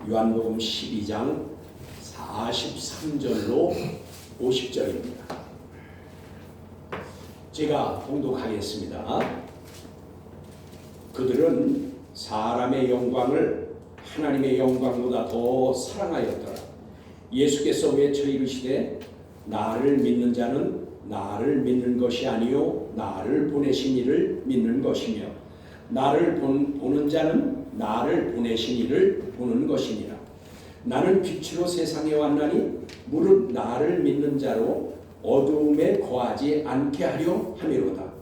요한복음 12장 43절로 50절입니다. 제가 봉독하겠습니다. 그들은 사람의 영광을 하나님의 영광보다 더 사랑하였더라. 예수께서 외쳐 이르시되 나를 믿는 자는 나를 믿는 것이 아니요 나를 보내신 이를 믿는 것이며 나를 보는 자는 나를 보내신 이를 보는 것이니라. 나는 빛으로 세상에 왔나니 무릇 나를 믿는 자로 어두움에 거하지 않게 하려 함이로다.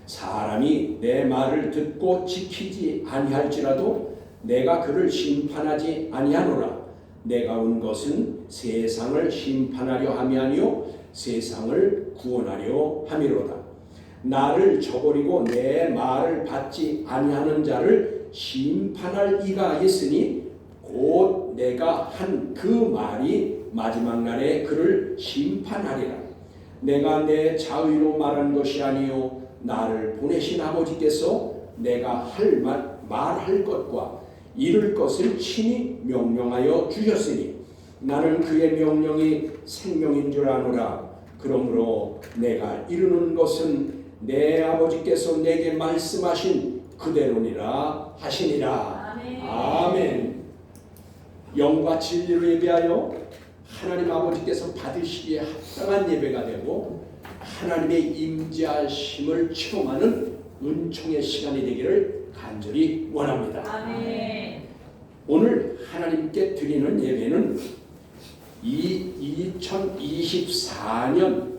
사람이 내 말을 듣고 지키지 아니할지라도 내가 그를 심판하지 아니하노라. 내가 온 것은 세상을 심판하려 함이 아니요 세상을 구원하려 함이로다. 나를 저버리고 내 말을 받지 아니하는 자를 심판할 이가 있으니 곧 내가 한 그 말이 마지막 날에 그를 심판하리라. 내가 내 자의로 말한 것이 아니요 나를 보내신 아버지께서 내가 말할 것과 이룰 것을 친히 명령하여 주셨으니 나는 그의 명령이 생명인 줄 아노라. 그러므로 내가 이루는 것은 내 아버지께서 내게 말씀하신 그대로니라 하시니라. 아멘. 아멘. 영과 진리로 예배하여 하나님 아버지께서 받으시기에 합당한 예배가 되고 하나님의 임재하심을 체험하는 은총의 시간이 되기를 간절히 원합니다. 아멘. 오늘 하나님께 드리는 예배는 2024년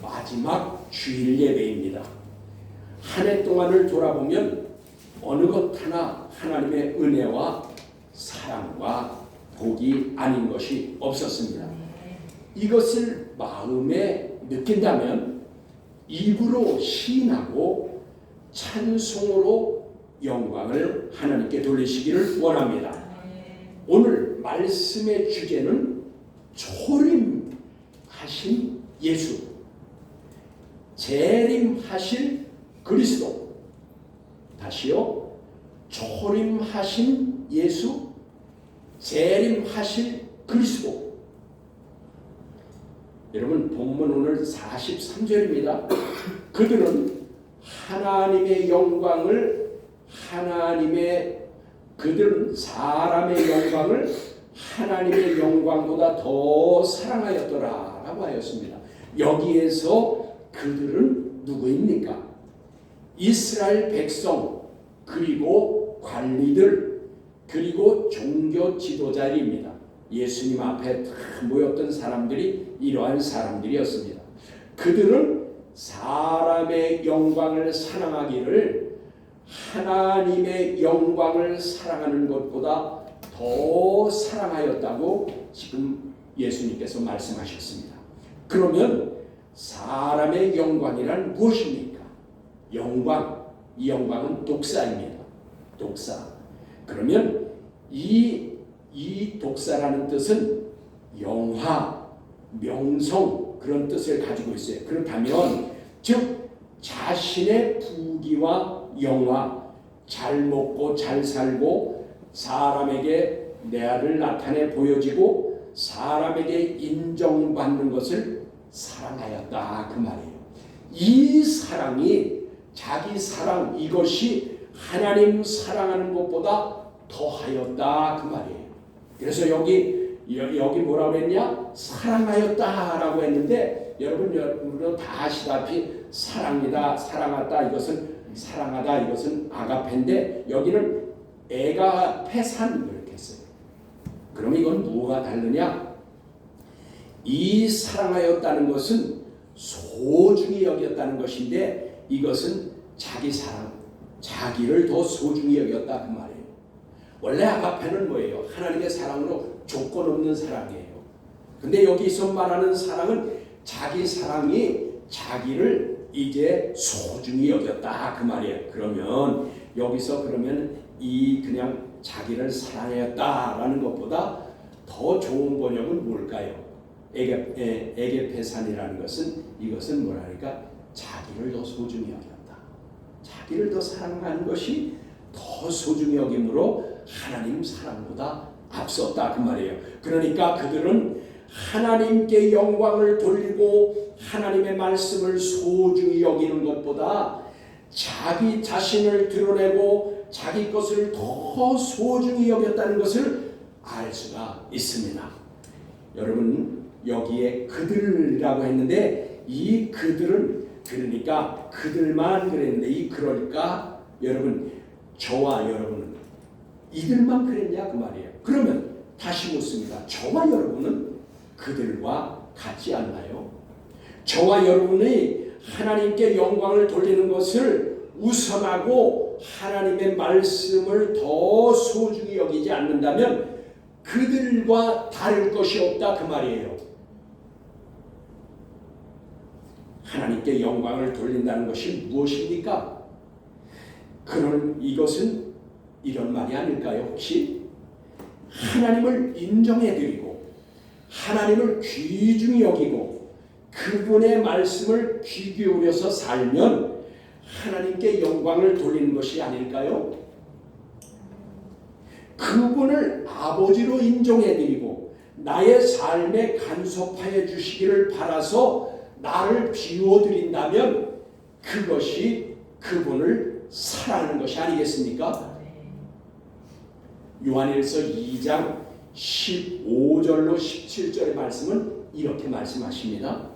마지막 주일 예배입니다. 한 해 동안을 돌아보면 어느 것 하나 하나님의 은혜와 사랑과 복이 아닌 것이 없었습니다. 이것을 마음에 느낀다면 입으로 시인하고 찬송으로 영광을 하나님께 돌리시기를 원합니다. 오늘 말씀의 주제는 초림하신 예수, 재림하신 그리스도. 다시요. 초림하신 예수, 재림하실 그리스도. 여러분 본문 오늘 43절입니다. 그들은 하나님의 영광을 그들은 사람의 영광을 하나님의 영광보다 더 사랑하였더라 라고 하였습니다. 여기에서 그들은 누구입니까? 이스라엘 백성, 그리고 관리들, 그리고 종교 지도자입니다. 예수님 앞에 다 모였던 사람들이 이러한 사람들이었습니다. 그들은 사람의 영광을 사랑하기를 하나님의 영광을 사랑하는 것보다 더 사랑하였다고 지금 예수님께서 말씀하셨습니다. 그러면 사람의 영광이란 무엇입니까? 영광, 이 영광은 독사입니다. 독사. 그러면 이 독사라는 뜻은 영화, 명성 그런 뜻을 가지고 있어요. 그렇다면 즉 자신의 부귀와 영화, 잘 먹고 잘 살고 사람에게 내아를 나타내 보여지고 사람에게 인정받는 것을 사랑하였다 그 말이에요. 이 사랑이 자기 사랑, 이것이 하나님 사랑하는 것보다 더하였다 그 말이에요. 그래서 여기 뭐라고 했냐? 사랑하였다라고 했는데 여러분 다 아시다시피 사랑이다, 사랑하다 이것은 사랑하다 이것은 아가페인데 여기는 에가페산 이렇게 했어요. 그럼 이건 뭐가 다르냐? 이 사랑하였다는 것은 소중히 여겼다는 것인데 이것은 자기 사랑, 자기를 더 소중히 여겼다 그 말이에요. 원래 아가페는 뭐예요? 하나님의 사랑으로 조건 없는 사랑이에요. 근데 여기서 말하는 사랑은 자기 사랑이 자기를 이제 소중히 여겼다 그 말이에요. 그러면 여기서 이 그냥 자기를 사랑했다라는 것보다 더 좋은 번역은 뭘까요? 에게페산이라는 것은 이것은 뭐라니까 자기를 더 소중히 여겼다. 자기를 더 사랑하는 것이 더 소중히 여김으로 하나님 사랑보다 앞섰다 그 말이에요. 그러니까 그들은 하나님께 영광을 돌리고 하나님의 말씀을 소중히 여기는 것보다 자기 자신을 드러내고 자기 것을 더 소중히 여겼다는 것을 알 수가 있습니다. 여러분 여기에 그들이라고 했는데 이 그들은 그러니까 그들만 그랬는데 이 그러니까 여러분 저와 여러분은 이들만 그랬냐 그 말이에요. 그러면 다시 묻습니다. 저와 여러분은 그들과 같지 않나요? 저와 여러분이 하나님께 영광을 돌리는 것을 우선하고 하나님의 말씀을 더 소중히 여기지 않는다면 그들과 다를 것이 없다 그 말이에요. 하나님께 영광을 돌린다는 것이 무엇입니까? 그런 이것은 이런 말이 아닐까요? 혹시 하나님을 인정해드리고 하나님을 귀중히 여기고 그분의 말씀을 귀 기울여서 살면 하나님께 영광을 돌리는 것이 아닐까요? 그분을 아버지로 인정해드리고 나의 삶에 간섭하여 주시기를 바라서 나를 비워드린다면 그것이 그분을 사랑하는 것이 아니겠습니까? 요한일서 2장 15절로 17절의 말씀은 이렇게 말씀하십니다.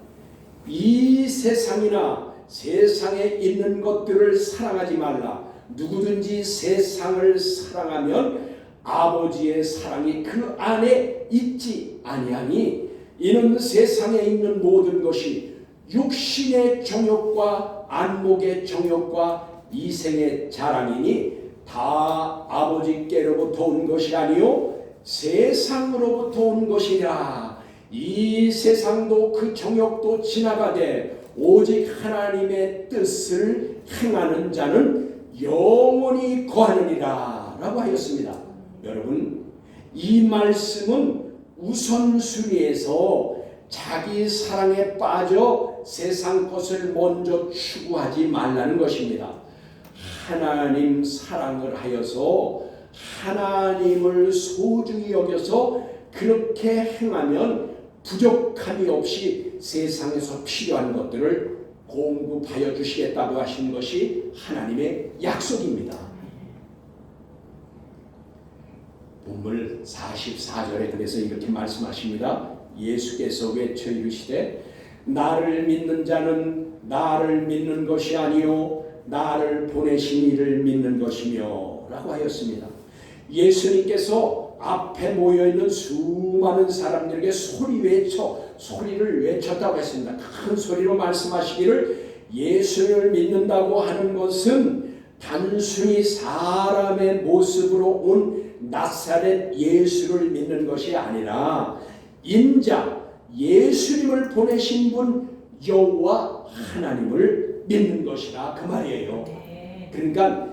이 세상이나 세상에 있는 것들을 사랑하지 말라. 누구든지 세상을 사랑하면 아버지의 사랑이 그 안에 있지 아니하니 이는 세상에 있는 모든 것이 육신의 정욕과 안목의 정욕과 이생의 자랑이니 다 아버지께로부터 온 것이 아니요 세상으로부터 온 것이라. 이 세상도 그 정욕도 지나가되 오직 하나님의 뜻을 행하는 자는 영원히 거하느니라 라고 하였습니다. 여러분 이 말씀은 우선순위에서 자기 사랑에 빠져 세상 것을 먼저 추구하지 말라는 것입니다. 하나님 사랑을 하여서 하나님을 소중히 여겨서 그렇게 행하면 부족함이 없이 세상에서 필요한 것들을 공급하여 주시겠다고 하신 것이 하나님의 약속입니다. 본문 44절에 그래서 이렇게 말씀하십니다. 예수께서 외쳐 이르시되 나를 믿는 자는 나를 믿는 것이 아니요 나를 보내신 이를 믿는 것이며 라고 하였습니다. 예수님께서 앞에 모여있는 수많은 사람들에게 소리를 외쳤다고 했습니다. 큰 소리로 말씀하시기를 예수를 믿는다고 하는 것은 단순히 사람의 모습으로 온 나사렛 예수를 믿는 것이 아니라 인자 예수님을 보내신 분 여호와 하나님을 믿는 것이다 그 말이에요. 그러니까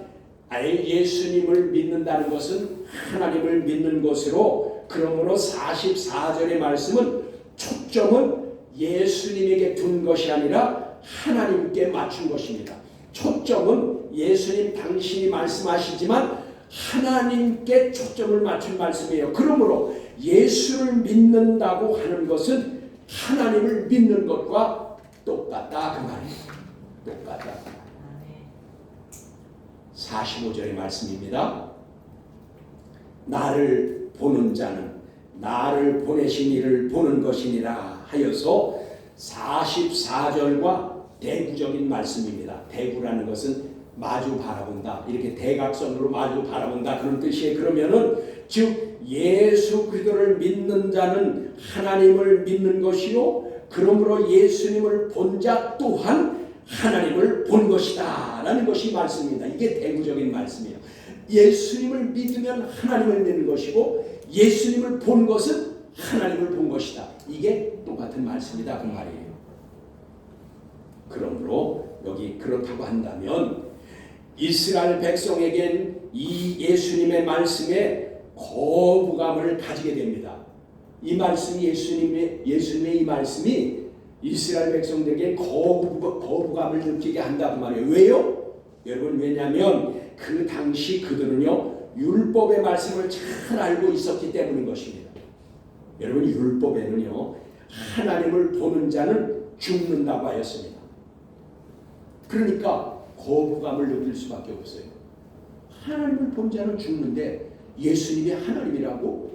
아예 예수님을 믿는다는 것은 하나님을 믿는 것으로 그러므로 44절의 말씀은 초점은 예수님에게 둔 것이 아니라 하나님께 맞춘 것입니다. 초점은 예수님 당신이 말씀하시지만 하나님께 초점을 맞춘 말씀이에요. 그러므로 예수를 믿는다고 하는 것은 하나님을 믿는 것과 똑같다 그 말이에요. 똑같다. 45절의 말씀입니다. 나를 보는 자는 나를 보내신 이를 보는 것이니라 하여서 44절과 대구적인 말씀입니다. 대구라는 것은 마주 바라본다. 이렇게 대각선으로 마주 바라본다. 그런 뜻이에요. 그러면은 즉 예수 그리스도를 믿는 자는 하나님을 믿는 것이요. 그러므로 예수님을 본 자 또한 하나님을 본 것이다 라는 것이 말씀입니다. 이게 대구적인 말씀이에요. 예수님을 믿으면 하나님을 믿는 것이고 예수님을 본 것은 하나님을 본 것이다. 이게 똑같은 말씀이다 그 말이에요. 그러므로 여기 그렇다고 한다면 이스라엘 백성에겐 이 예수님의 말씀에 거부감을 가지게 됩니다. 이 말씀이 예수님의 이 말씀이 이스라엘 백성들에게 거부감을 느끼게 한다고 말이에요. 왜요? 여러분 왜냐하면 그 당시 그들은요 율법의 말씀을 잘 알고 있었기 때문인 것입니다. 여러분, 율법에는요, 하나님을 보는 자는 죽는다고 하였습니다. 그러니까 거부감을 느낄 수밖에 없어요. 하나님을 본 자는 죽는데 예수님이 하나님이라고?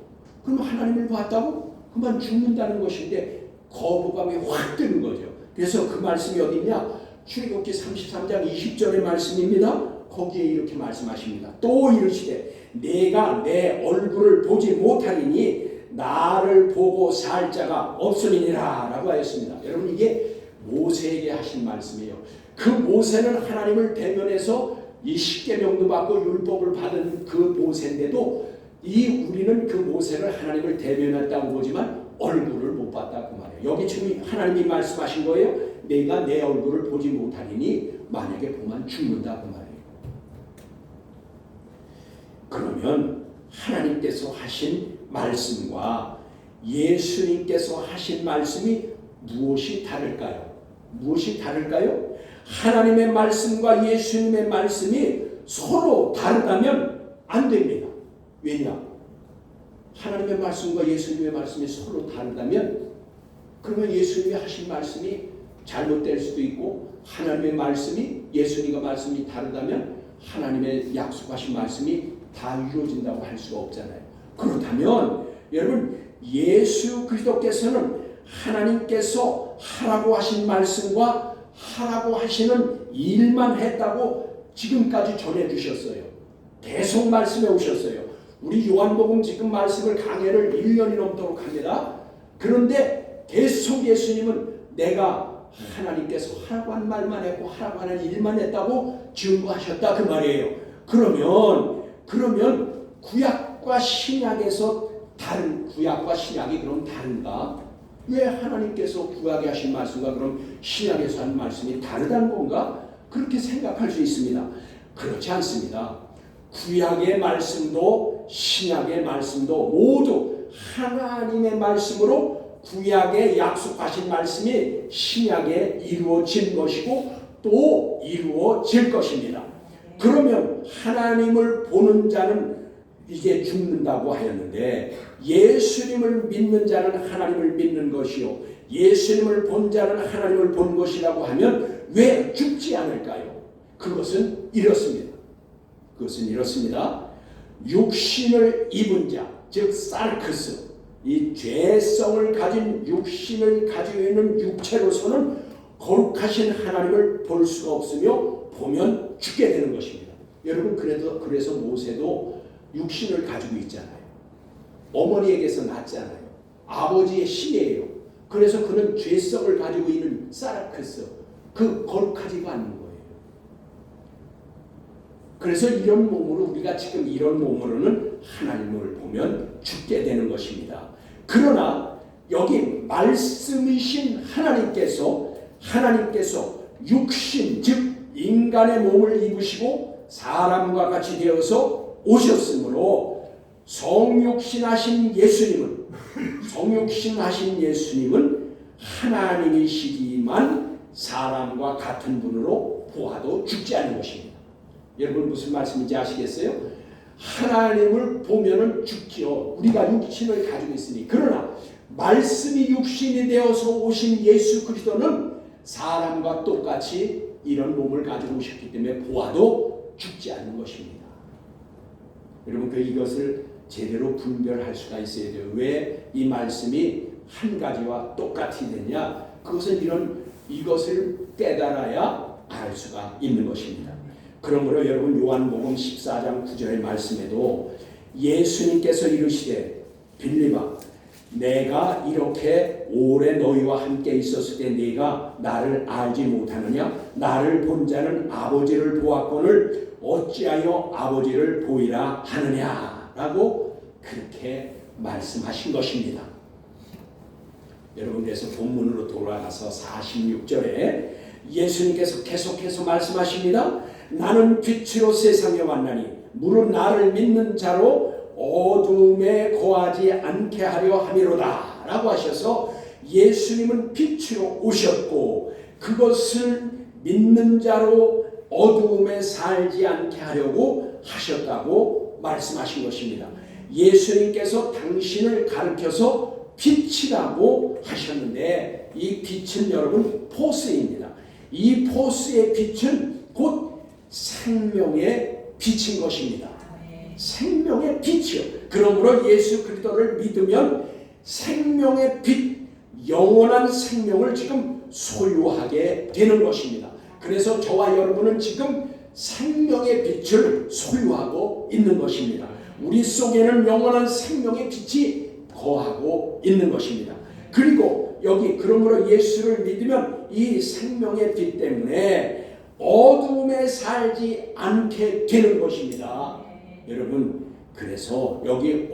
그럼 하나님을 봤다고? 그만 죽는다는 것인데 거부감이 확 드는 거죠. 그래서 그 말씀이 어디 있냐? 출애굽기 33장 20절의 말씀입니다. 거기에 이렇게 말씀하십니다. 또 이르시되 내가 내 얼굴을 보지 못하리니 나를 보고 살 자가 없음이니라 라고 하였습니다. 여러분, 이게 모세에게 하신 말씀이에요. 그 모세는 하나님을 대면해서 이 십계명도 받고 율법을 받은 그 모세인데도 우리는 그 모세를 하나님을 대면했다고 보지만 얼굴을 못 봤다 그 말이에요. 여기 지금 하나님이 말씀하신 거예요. 내가 내 얼굴을 보지 못하리니 만약에 보면 죽는다 그 말이에요. 그러면 하나님께서 하신 말씀과 예수님께서 하신 말씀이 무엇이 다를까요? 무엇이 다를까요? 하나님의 말씀과 예수님의 말씀이 서로 다르다면 안 됩니다. 왜냐? 하나님의 말씀과 예수님의 말씀이 서로 다르다면 그러면 예수님이 하신 말씀이 잘못될 수도 있고, 하나님의 말씀이 예수님과 말씀이 다르다면 하나님의 약속하신 말씀이 다 이루어진다고 할 수가 없잖아요. 그렇다면 여러분, 예수 그리스도께서는 하나님께서 하라고 하신 말씀과 하라고 하시는 일만 했다고 지금까지 전해주셨어요. 계속 말씀해 오셨어요. 우리 요한복음 지금 말씀을 강해를 1년이 넘도록 합니다. 그런데 계속 예수님은 내가 하나님께서 하라고 한 말만 했고 하라고 하는 일만 했다고 증거하셨다 그 말이에요. 그러면 구약과 신약에서 다른, 구약과 신약이 그럼 다른가? 왜 하나님께서 구약에 하신 말씀과 그럼 신약에서 한 말씀이 다르다는 건가? 그렇게 생각할 수 있습니다. 그렇지 않습니다. 구약의 말씀도 신약의 말씀도 모두 하나님의 말씀으로 구약에 약속하신 말씀이 신약에 이루어진 것이고 또 이루어질 것입니다. 그러면 하나님을 보는 자는 이제 죽는다고 하였는데, 예수님을 믿는 자는 하나님을 믿는 것이요 예수님을 본 자는 하나님을 본 것이라고 하면 왜 죽지 않을까요? 그것은 이렇습니다. 육신을 입은 자, 즉 사르크스, 이 죄성을 가진 육신을 가지고 있는 육체로서는 거룩하신 하나님을 볼 수가 없으며 보면 죽게 되는 것입니다. 여러분, 그래서 모세도 육신을 가지고 있잖아요. 어머니에게서 낳았잖아요. 아버지의 씨예요. 그래서 그는 죄성을 가지고 있는 사르크스, 그 거룩하지가 않는 거예요. 그래서 이런 몸으로, 우리가 지금 이런 몸으로는 하나님을 보면 죽게 되는 것입니다. 그러나 여기 말씀이신 하나님께서 육신, 즉 인간의 몸을 입으시고 사람과 같이 되어서 오셨으므로 성육신하신 예수님은 하나님이시지만 사람과 같은 분으로 보아도 죽지 않는 것입니다. 여러분, 무슨 말씀인지 아시겠어요? 하나님을 보면은 죽지요. 우리가 육신을 가지고 있으니. 그러나 말씀이 육신이 되어서 오신 예수 그리스도는 사람과 똑같이 이런 몸을 가지고 오셨기 때문에 보아도 죽지 않는 것입니다. 여러분, 이것을 제대로 분별할 수가 있어야 돼요. 왜 이 말씀이 한 가지와 똑같이 되냐? 그것은 이것을 깨달아야 알 수가 있는 것입니다. 그러므로 여러분, 요한복음 14장 9절의 말씀에도 예수님께서 이르시되 빌립아, 내가 이렇게 오래 너희와 함께 있었을 때 네가 나를 알지 못하느냐? 나를 본 자는 아버지를 보았거늘 어찌하여 아버지를 보이라 하느냐? 라고 그렇게 말씀하신 것입니다. 여러분, 그래서 본문으로 돌아가서 46절에 예수님께서 계속해서 말씀하십니다. 나는 빛으로 세상에 왔나니 무릇 나를 믿는 자로 어둠에 거하지 않게 하려 함이로다 라고 하셔서, 예수님은 빛으로 오셨고 그것을 믿는 자로 어둠에 살지 않게 하려고 하셨다고 말씀하신 것입니다. 예수님께서 당신을 가르쳐서 빛이라고 하셨는데 이 빛은 여러분 포스입니다. 이 포스의 빛은 곧 생명의 빛인 것입니다. 생명의 빛이요. 그러므로 예수 그리스도를 믿으면 생명의 빛, 영원한 생명을 지금 소유하게 되는 것입니다. 그래서 저와 여러분은 지금 생명의 빛을 소유하고 있는 것입니다. 우리 속에는 영원한 생명의 빛이 거하고 있는 것입니다. 그리고 여기 그러므로 예수를 믿으면 이 생명의 빛 때문에 어둠에 살지 않게 되는 것입니다. 여러분, 그래서 여기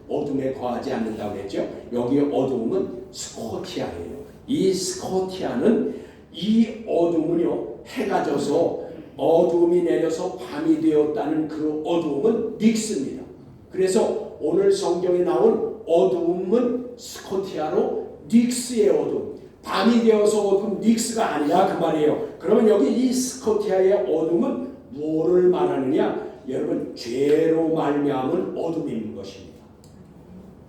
어둠에 거하지 않는다고 했죠. 여기 어둠은 스코티아예요. 이 스코티아는 이 어둠은요, 해가 져서 어둠이 내려서 밤이 되었다는 그 어둠은 닉스입니다. 그래서 오늘 성경에 나온 어둠은 스코티아로 닉스의 어둠, 밤이 되어서 어둠 닉스가 아니라 그 말이에요. 그러면 여기 이 스코티아의 어둠은 뭐를 말하느냐? 여러분, 죄로 말미암은 어둠이 있는 것입니다.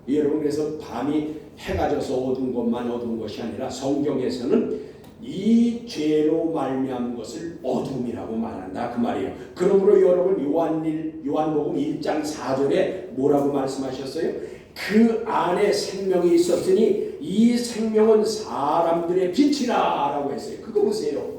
여러분, 그래서 밤이 해가 져서 어두운 것만 어두운 것이 아니라 성경에서는 이 죄로 말미암은 것을 어둠이라고 말한다 그 말이에요. 그러므로 여러분 요한복음 1장 4절에 뭐라고 말씀하셨어요? 그 안에 생명이 있었으니 이 생명은 사람들의 빛이라 라고 했어요. 그거 보세요.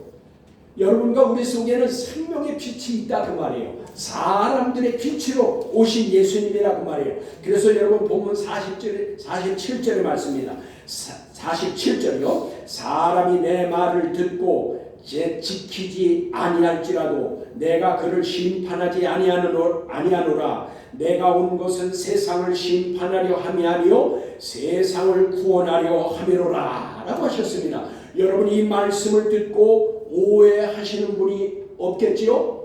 여러분과 우리 속에는 생명의 빛이 있다 그 말이에요. 사람들의 빛으로 오신 예수님이라 그 말이에요. 그래서 여러분 본문 47절의 말씀입니다. 47절이요. 사람이 내 말을 듣고 지키지 아니할지라도 내가 그를 심판하지 아니하노라. 내가 온 것은 세상을 심판하려 함이 아니요 세상을 구원하려 함이로라 라고 하셨습니다. 여러분, 이 말씀을 듣고 오해하시는 분이 없겠지요?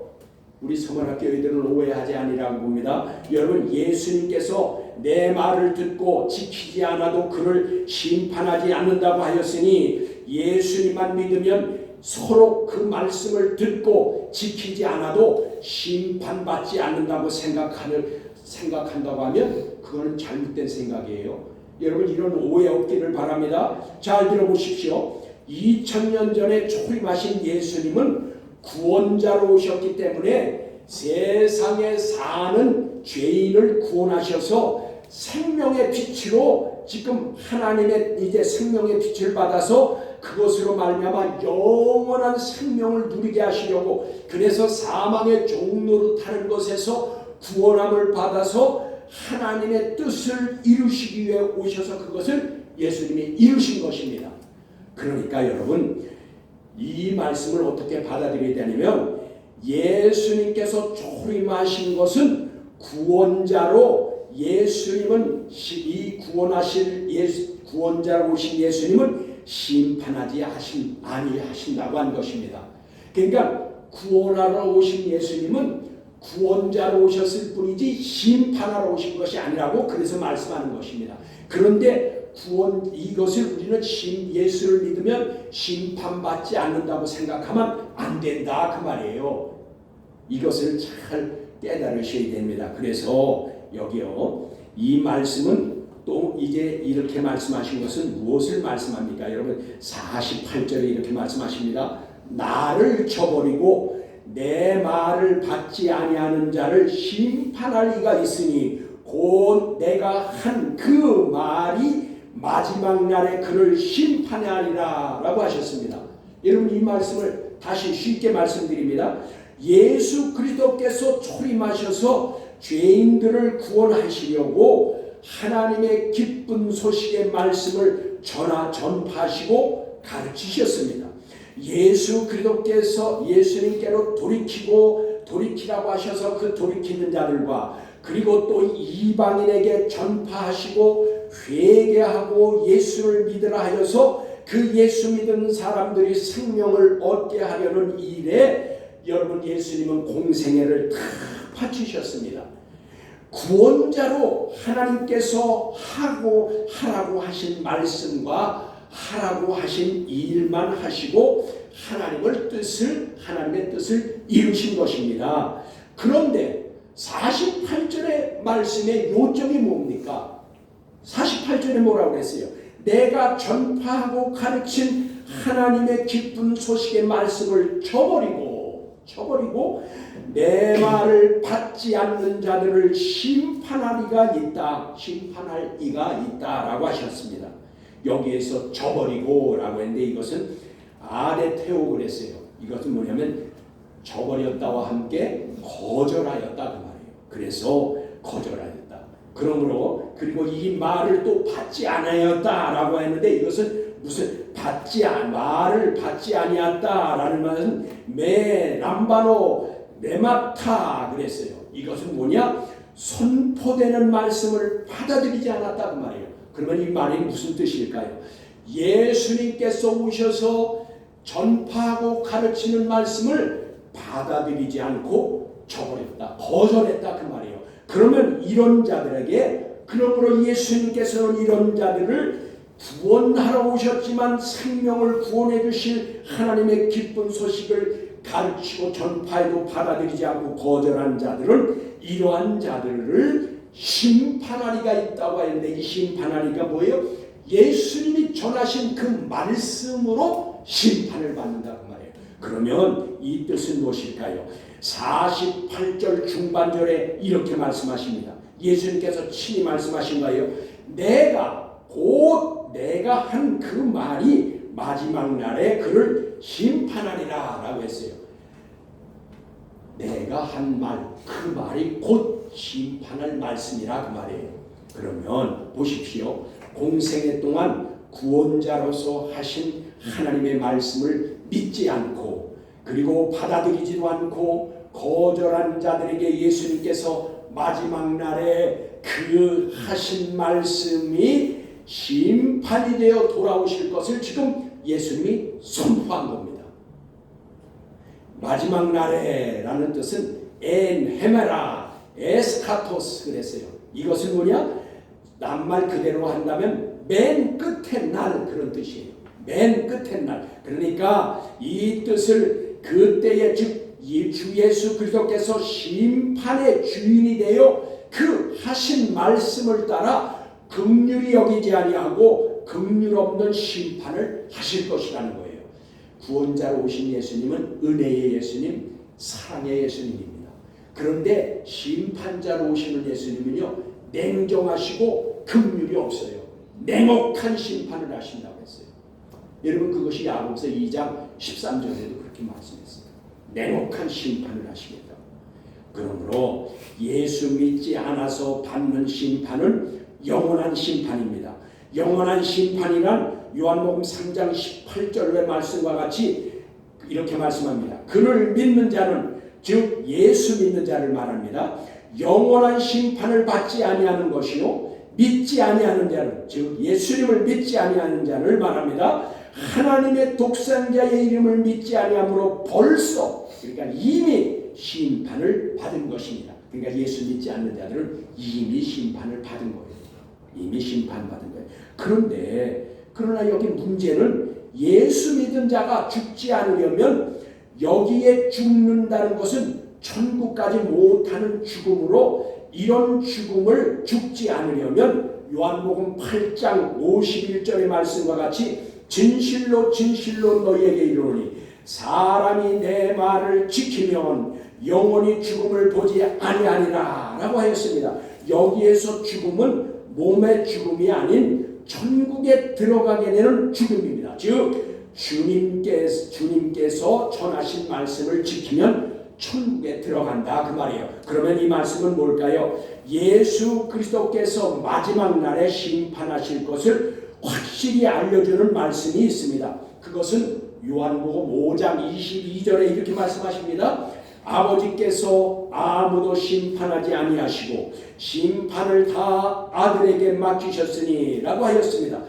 우리 서문학교회들은 오해하지 아니라고 봅니다. 여러분, 예수님께서 내 말을 듣고 지키지 않아도 그를 심판하지 않는다고 하였으니 예수님만 믿으면 서로 그 말씀을 듣고 지키지 않아도 심판받지 않는다고 생각한다고 하면 그거는 잘못된 생각이에요. 여러분, 이런 오해 없기를 바랍니다. 잘 들어보십시오. 2000년 전에 초림하신 예수님은 구원자로 오셨기 때문에 세상에 사는 죄인을 구원하셔서 생명의 빛으로 지금 하나님의 이제 생명의 빛을 받아서 그것으로 말미암아 영원한 생명을 누리게 하시려고, 그래서 사망의 종노릇하는 것에서 구원함을 받아서 하나님의 뜻을 이루시기 위해 오셔서 그것을 예수님이 이루신 것입니다. 그러니까 여러분, 이 말씀을 어떻게 받아들여야 되냐면 예수님께서 초림하신 것은 구원자로, 예수님은 이 구원자로 오신 예수님은 심판하지 아니하신다고 한 것입니다. 그러니까 구원하러 오신 예수님은 구원자로 오셨을 뿐이지 심판하러 오신 것이 아니라고 그래서 말씀하는 것입니다. 그런데 이것을 우리는 예수를 믿으면 심판받지 않는다고 생각하면 안 된다 그 말이에요. 이것을 잘 깨달으셔야 됩니다. 그래서 여기요, 이 말씀은 또 이제 이렇게 말씀하신 것은 무엇을 말씀합니까? 여러분, 48절에 이렇게 말씀하십니다. 나를 저버리고 내 말을 받지 아니하는 자를 심판할 이가 있으니 곧 내가 한 그 말이 마지막 날에 그를 심판하리라 라고 하셨습니다. 여러분, 이 말씀을 다시 쉽게 말씀드립니다. 예수 그리스도께서 초림하셔서 죄인들을 구원하시려고 하나님의 기쁜 소식의 말씀을 전파하시고 가르치셨습니다. 예수 그리스도께서 예수님께로 돌이키라고 하셔서 그 돌이키는 자들과, 그리고 또 이방인에게 전파하시고 회개하고 예수를 믿으라 하여서 그 예수 믿는 사람들이 생명을 얻게 하려는 일에 여러분, 예수님은 공생애를 다 바치셨습니다. 구원자로 하나님께서 하라고 하신 말씀과 하라고 하신 일만 하시고 하나님의 뜻을 이루신 것입니다. 그런데 48절의 말씀의 요점이 뭡니까? 48절에 뭐라고 했어요? 내가 전파하고 가르친 하나님의 기쁜 소식의 말씀을 저버리고 내 말을 받지 않는 자들을 심판할 이가 있다라고 하셨습니다. 여기에서 저버리고 라고 했는데 이것은 아레테오 그랬어요. 이것은 뭐냐면 저버렸다와 함께 거절하였다 그 말이에요. 그래서 거절하였다. 그러므로 그리고 이 말을 또 받지 않았다라고 했는데 이것은 무슨 말을 받지 아니었다라는 말은 람바노 메마타 그랬어요. 이것은 뭐냐? 선포되는 말씀을 받아들이지 않았다 그 말이에요. 그러면 이 말이 무슨 뜻일까요? 예수님께서 오셔서 전파하고 가르치는 말씀을 받아들이지 않고 저버렸다, 거절했다 그 말이에요. 그러면 이런 자들에게 그러므로 예수님께서는 이런 자들을 구원하러 오셨지만 생명을 구원해 주실 하나님의 기쁜 소식을 가르치고 전파해도 받아들이지 않고 거절한 자들은 이러한 자들을 심판하리가 있다고 하는데 이 심판하리가 뭐예요? 예수님이 전하신 그 말씀으로 심판을 받는다 그 말이에요. 그러면 이 뜻은 무엇일까요? 48절 중반절에 이렇게 말씀하십니다. 예수님께서 친히 말씀하신 거예요. 내가 한 그 말이 마지막 날에 그를 심판하리라 라고 했어요. 내가 한 말, 그 말이 곧 심판할 말씀이라 그 말이에요. 그러면 보십시오. 공생애 동안 구원자로서 하신 하나님의 말씀을 믿지 않고 그리고 받아들이지도 않고 거절한 자들에게 예수님께서 마지막 날에 그 하신 말씀이 심판이 되어 돌아오실 것을 지금 예수님이 선포한 겁니다. 마지막 날에 라는 뜻은 엔헤메라 에스카토스 그랬어요. 이것은 뭐냐? 남 말 그대로 한다면 맨 끝의 날 그런 뜻이에요. 맨 끝의 날. 그러니까 이 뜻을 그때에 즉 주 예수 그리스도께서 심판의 주인이 되어 그 하신 말씀을 따라 긍휼히 여기지 아니하고 긍휼 없는 심판을 하실 것이라는 거예요. 구원자로 오신 예수님은 은혜의 예수님, 사랑의 예수님입니다. 그런데 심판자로 오시는 예수님은요, 냉정하시고 긍휼이 없어요. 냉혹한 심판을 하신다고 했어요. 여러분 그것이 야고보서 2장 13절에도 그렇게 말씀했어요. 냉혹한 심판을 하시겠다. 그러므로 예수 믿지 않아서 받는 심판은 영원한 심판입니다. 영원한 심판이란 요한복음 3장 18절의 말씀과 같이 이렇게 말씀합니다. 그를 믿는 자는 즉 예수 믿는 자를 말합니다. 영원한 심판을 받지 아니하는 것이요 믿지 아니하는 자는 즉 예수님을 믿지 아니하는 자를 말합니다. 하나님의 독생자의 이름을 믿지 아니하므로 벌써 그러니까 이미 심판을 받은 것입니다. 그러니까 예수 믿지 않는 자들은 이미 심판을 받은 거예요. 이미 심판받은 거예요. 그러나 여기 문제는 예수 믿은 자가 죽지 않으려면 여기에 죽는다는 것은 천국까지 못하는 죽음으로 이런 죽음을 죽지 않으려면 요한복음 8장 51절의 말씀과 같이 진실로 진실로 너희에게 이르노니 사람이 내 말을 지키면 영원히 죽음을 보지 아니하리라 라고 하였습니다. 여기에서 죽음은 몸의 죽음이 아닌 천국에 들어가게 되는 죽음입니다. 즉 주님께서 전하신 말씀을 지키면 천국에 들어간다 그 말이에요. 그러면 이 말씀은 뭘까요? 예수 그리스도께서 마지막 날에 심판하실 것을 확실히 알려주는 말씀이 있습니다. 그것은 요한복음 5장 22절에 이렇게 말씀하십니다. 아버지께서 아무도 심판하지 아니하시고 심판을 다 아들에게 맡기셨으니 라고 하였습니다.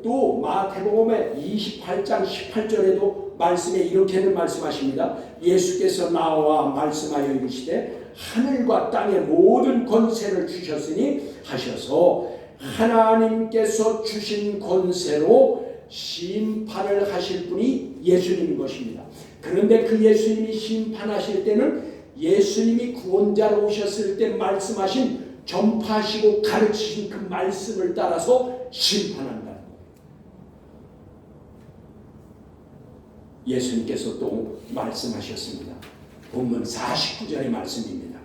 또 마태복음의 28장 18절에도 말씀에 이렇게는 말씀하십니다. 예수께서 나와 말씀하여 이르시되 하늘과 땅의 모든 권세를 주셨으니 하셔서 하나님께서 주신 권세로 심판을 하실 분이 예수님인 것입니다. 그런데 그 예수님이 심판하실 때는 예수님이 구원자로 오셨을 때 말씀하신 전파하시고 가르치신 그 말씀을 따라서 심판한다는 거예요. 예수님께서 또 말씀하셨습니다. 본문 49절의 말씀입니다.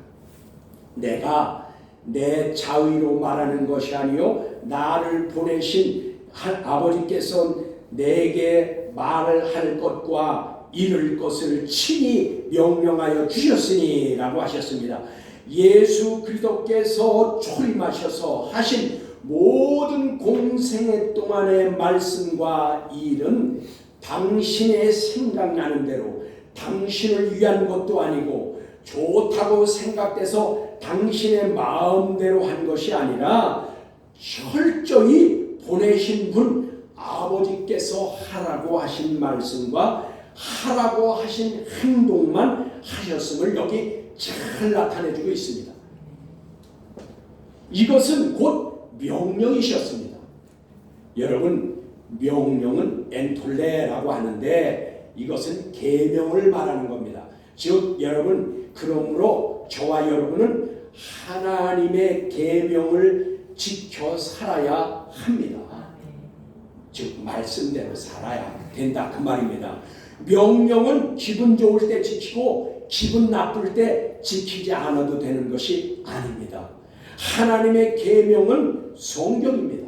내가 내 자의로 말하는 것이 아니요 나를 보내신 아버지께서 내게 말을 할 것과 이룰 것을 친히 명령하여 주셨으니 라고 하셨습니다. 예수 그리스도께서 초림하셔서 하신 모든 공생애 동안의 말씀과 일은 당신의 생각나는 대로 당신을 위한 것도 아니고 좋다고 생각돼서 당신의 마음대로 한 것이 아니라 철저히 보내신 분 아버지께서 하라고 하신 말씀과 하라고 하신 행동만 하셨음을 여기 잘 나타내주고 있습니다. 이것은 곧 명령이셨습니다. 여러분, 명령은 엔톨레라고 하는데 이것은 계명을 말하는 겁니다. 즉 여러분, 그러므로 저와 여러분은 하나님의 계명을 지켜 살아야 합니다. 즉 말씀대로 살아야 된다 그 말입니다. 명령은 기분 좋을 때 지키고 기분 나쁠 때 지키지 않아도 되는 것이 아닙니다. 하나님의 계명은 성경입니다.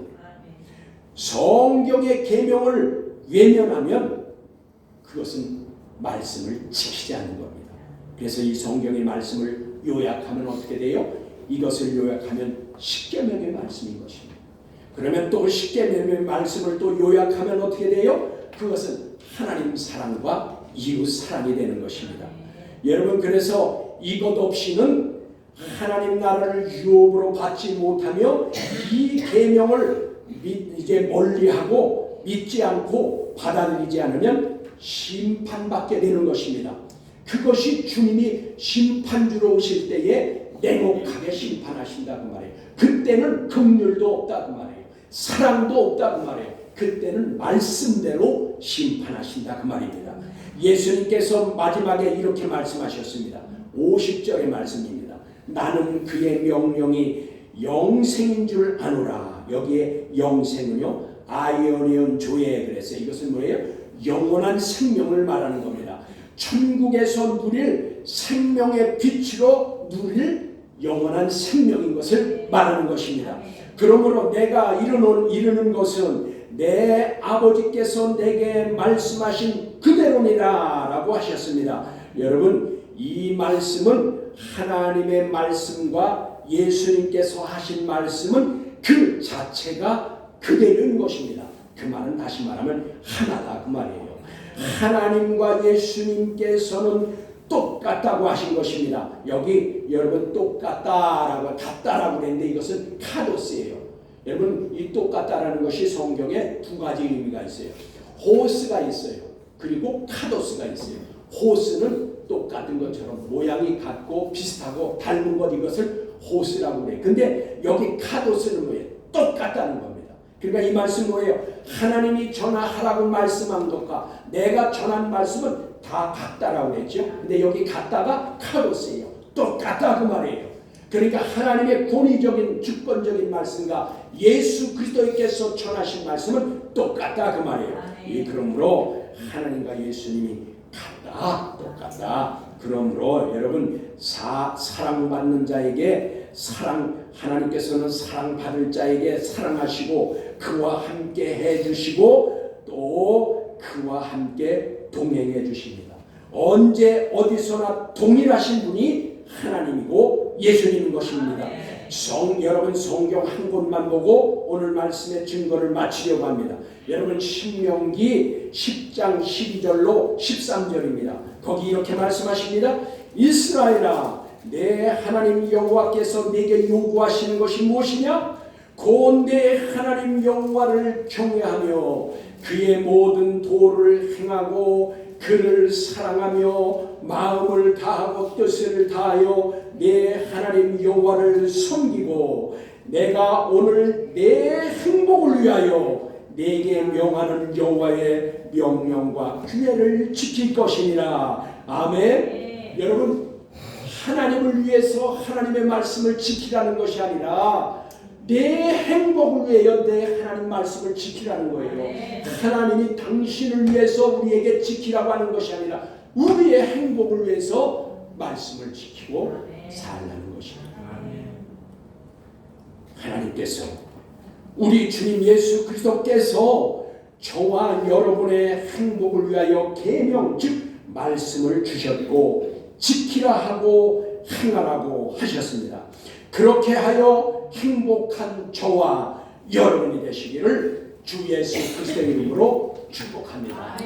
성경의 계명을 외면하면 그것은 말씀을 지키지 않는 겁니다. 그래서 이 성경의 말씀을 요약하면 어떻게 돼요? 이것을 요약하면 십계명의 말씀인 것입니다. 그러면 또 십계명의 말씀을 또 요약하면 어떻게 돼요? 그것은 하나님 사랑과 이웃 사랑이 되는 것입니다. 여러분, 그래서 이것 없이는 하나님 나라를 유업으로 받지 못하며 이 계명을 이제 멀리하고 믿지 않고 받아들이지 않으면 심판받게 되는 것입니다. 그것이 주님이 심판주로 오실 때에 냉혹하게 심판하신다 그 말이에요. 그때는 긍휼도 없다 그 말이에요. 사랑도 없다 그 말이에요. 그때는 말씀대로 심판하신다 그 말입니다. 예수님께서 마지막에 이렇게 말씀하셨습니다. 50절의 말씀입니다. 나는 그의 명령이 영생인 줄 아노라. 여기에 영생은요 아이오니온 조에 그랬어요. 이것은 뭐예요? 영원한 생명을 말하는 겁니다. 천국에서 누릴 생명의 빛으로 누릴 영원한 생명인 것을 말하는 것입니다. 그러므로 내가 이르는 것은 내 아버지께서 내게 말씀하신 그대로니라 라고 하셨습니다. 여러분, 이 말씀은 하나님의 말씀과 예수님께서 하신 말씀은 그 자체가 그대로인 것입니다. 그 말은 다시 말하면 하나다 그 말이에요. 하나님과 예수님께서는 똑같다고 하신 것입니다. 여기 여러분 똑같다라고 같다라고 그랬는데 이것은 카도스예요. 여러분, 이 똑같다라는 것이 성경에 두 가지 의미가 있어요. 호스가 있어요. 그리고 카도스가 있어요. 호스는 똑같은 것처럼 모양이 같고 비슷하고 닮은 것, 이것을 호스라고 그래요. 근데 여기 카도스는 뭐예요? 똑같다는 겁니다. 그러니까 이 말씀 뭐예요? 하나님이 전하라고 말씀한 것과 내가 전한 말씀은 다 같다라고 했죠. 근데 여기 같다가 카도스예요. 똑같다 그 말이에요. 그러니까 하나님의 권위적인 주권적인 말씀과 예수 그리스도께서 전하신 말씀은 똑같다 그 말이에요. 그러므로 하나님과 예수님이 같다, 똑같다. 그러므로 여러분, 사랑받는 자에게 하나님께서는 사랑받을 자에게 사랑하시고 그와 함께 해주시고 또 그와 함께 동행해 주십니다. 언제 어디서나 동일하신 분이 하나님이고 예수님인 것입니다. 여러분, 성경 한 곳만 보고 오늘 말씀의 증거를 마치려고 합니다. 여러분, 신명기 10장 12절로 13절입니다. 거기 이렇게 말씀하십니다. 이스라엘아, 내 하나님 여호와께서 네게 요구하시는 것이 무엇이냐? 곧 내 하나님 여호와를 경외하며 그의 모든 도를 행하고 그를 사랑하며 마음을 다하고 뜻을 다하여 내 하나님 여호와를 섬기고 내가 오늘 내 행복을 위하여 내게 명하는 여호와의 명령과 규례를 지킬 것이니라. 아멘. 여러분, 하나님을 위해서 하나님의 말씀을 지키라는 것이 아니라 내 행복을 위하여 내 하나님 말씀을 지키라는 거예요. 하나님이 당신을 위해서 우리에게 지키라고 하는 것이 아니라 우리의 행복을 위해서 말씀을 지키고 살라는 것입니다. 하나님께서 우리 주님 예수 그리스도께서 저와 여러분의 행복을 위하여 계명 즉 말씀을 주셨고 지키라 하고 행하라고 하셨습니다. 그렇게 하여 행복한 저와 여러분이 되시기를 주 예수 그리스도의 이름으로 축복합니다.